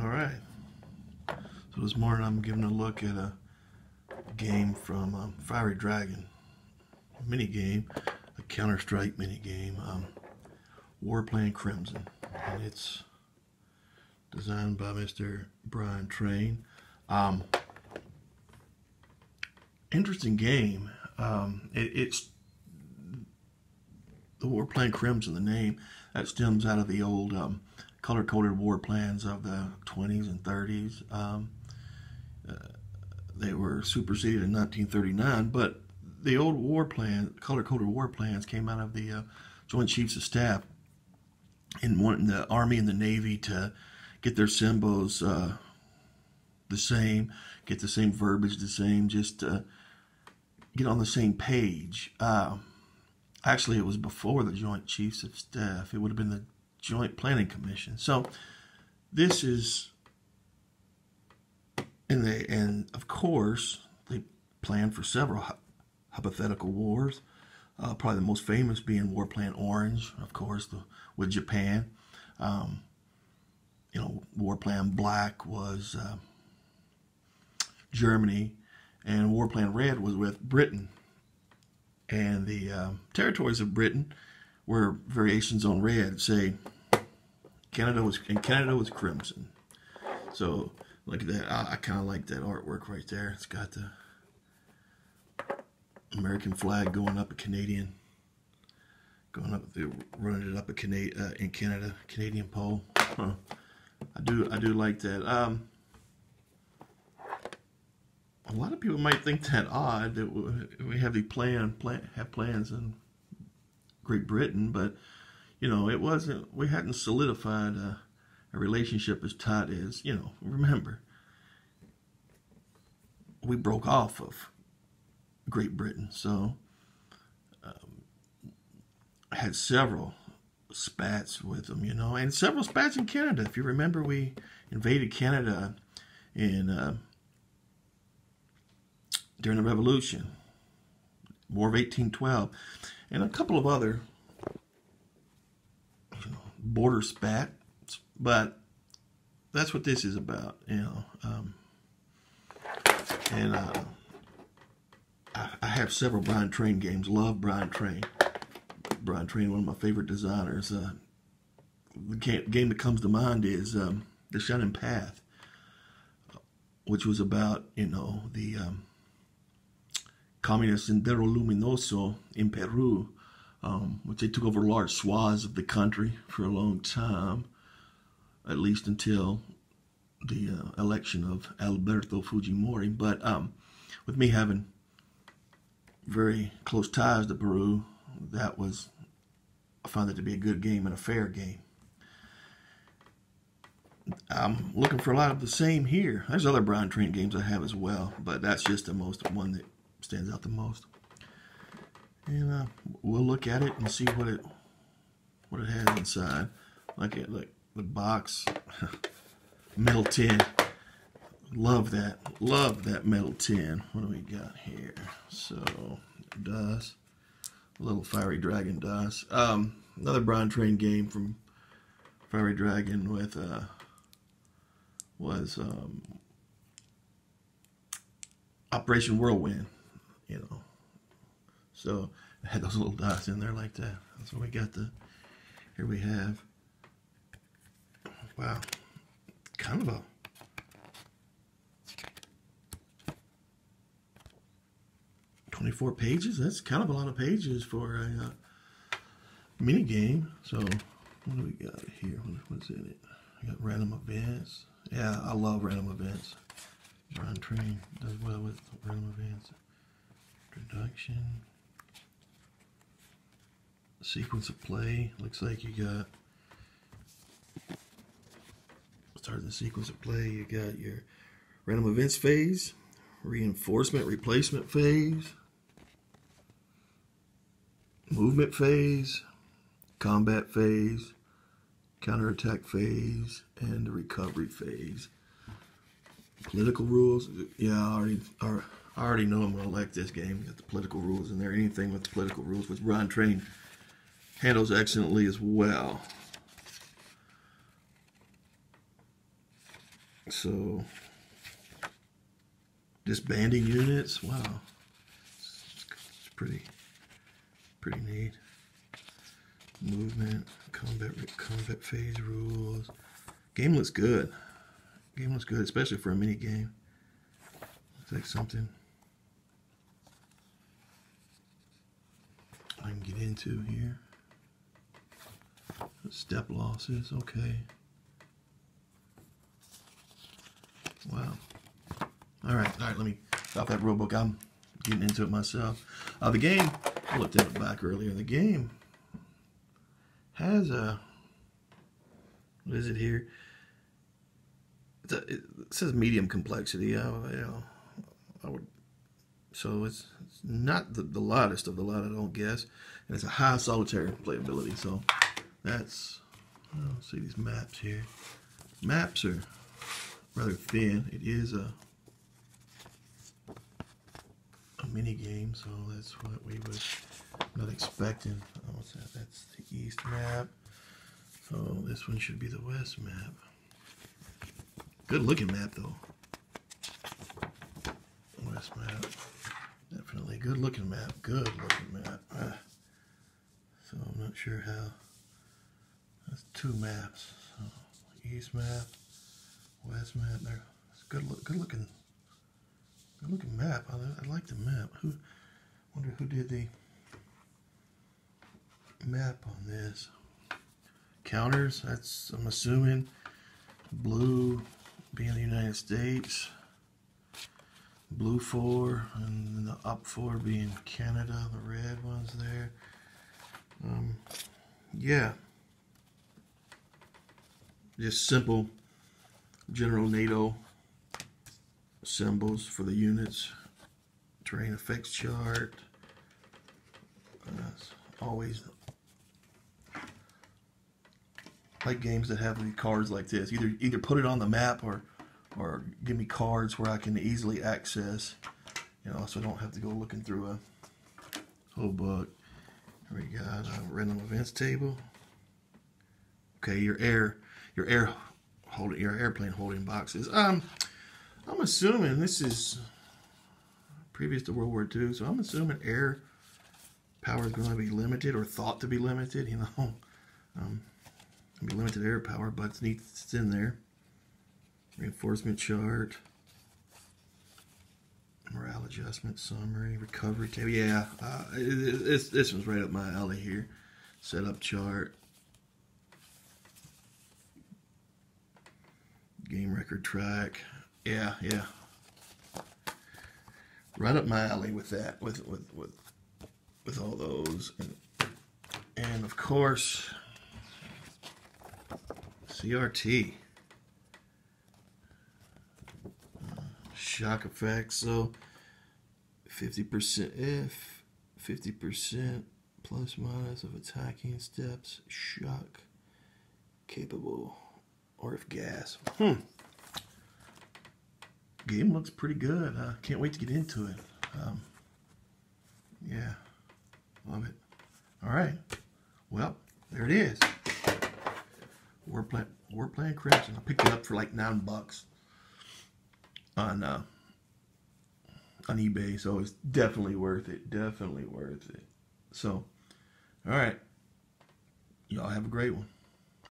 All right. So this morning I'm giving a look at a game from Fiery Dragon, a mini game, a Counter-Strike mini game, Warplane Crimson, and it's designed by Mr. Brian Train. Interesting game. It's the Warplane Crimson. The name that stems out of the old color-coded war plans of the 20s and 30s. They were superseded in 1939, but the old war plan, color-coded war plans, came out of the Joint Chiefs of Staff and wanting the Army and the Navy to get their symbols the same, get the same verbiage the same, just get on the same page. Actually, it was before the Joint Chiefs of Staff. It would have been the Joint Planning Commission. So this is, and of course they planned for several hypothetical wars. Probably the most famous being Warplane Orange, of course, with Japan. Warplane Black was Germany, and Warplane Red was with Britain. And the territories of Britain were variations on red. Say Canada was crimson. So look at that. I kind of like that artwork right there. It's got the American flag going up, running it up in Canada, Canadian pole. Huh. I do like that. A lot of people might think that odd that we have plans in Great Britain, but it wasn't. We hadn't solidified a relationship as tight as Remember, we broke off of Great Britain, so I had several spats with them, and several spats in Canada. If you remember, we invaded Canada in during the Revolution, War of 1812, and a couple of other border spats, but that's what this is about, I have several Brian Train games. Love Brian Train. Brian Train, one of my favorite designers. The game that comes to mind is The Shining Path, which was about the communist Sendero Luminoso in Peru, which they took over large swaths of the country for a long time, at least until the election of Alberto Fujimori. But with me having very close ties to Peru, I found it to be a good game and a fair game. I'm looking for a lot of the same here. There's other Brian Train games I have as well, but that's just the one that stands out the most. And we'll look at it and see what it has inside. Look the box, metal tin. Love that metal tin. What do we got here? So DOS, a little Fiery Dragon DOS. Another Brian Train game from Fiery Dragon with was Operation Whirlwind. So I had those little dots in there like that. That's what we got. Here we have. Wow, kind of a 24 pages. That's kind of a lot of pages for a mini game. So what do we got here? What's in it? We got random events. Yeah, I love random events. Brian Train does well with random events. Introduction. Sequence of play. Looks like you got, start the sequence of play, you got your random events phase, reinforcement replacement phase, movement phase, combat phase, counterattack phase, and the recovery phase. Political rules. Yeah, I already know I'm going to like this game. Got the political rules in there. Anything with the political rules, which Brian Train handles excellently as well. So, disbanding units. Wow, it's pretty neat. Movement, combat phase rules. Game looks good. Game looks good, especially for a mini game. Looks like something I can get into here. Step losses, okay. Wow. All right, let me stop that rulebook. I'm getting into it myself. The game, I looked at it back earlier. The game has a, what is it here? It says medium complexity. So it's not the lightest of the lot, I don't guess. And it's a high solitaire playability. So that's, let's see these maps here. Maps are rather thin. It is a mini game, so that's what we was not expecting. Oh, what's that? That's the east map. So this one should be the west map. Good looking map though. West map. Definitely good looking map. Good looking map. So I'm not sure how. That's two maps. So east map, west map. There. It's good looking map. I like the map. Wonder who did the map on this. Counters. That's, I'm assuming, blue being the United States, blue 4, and the up 4 being Canada. The red one's there. Yeah. Just simple general NATO symbols for the units. Terrain effects chart. Always like games that have the cards like this. Either put it on the map or give me cards where I can easily access. So I don't have to go looking through a whole book. Here we got a random events table. Okay, your airplane holding boxes. I'm assuming this is previous to World War II, so I'm assuming air power is going to be limited or thought to be limited. Be limited air power, but it's neat it's in there. Reinforcement chart, morale adjustment summary, recovery table. Yeah, this one's right up my alley here. Setup chart. Game record track. Yeah. Right up my alley with that, with all those, and of course CRT, shock effects. So 50% if 50% plus minus of attacking steps, shock capable. Or if gas. Game looks pretty good. Can't wait to get into it. Yeah, love it. All right. Well, there it is. Warplane Crimson. I picked it up for like $9 on eBay, so it's definitely worth it. Definitely worth it. So, all right. Y'all have a great one.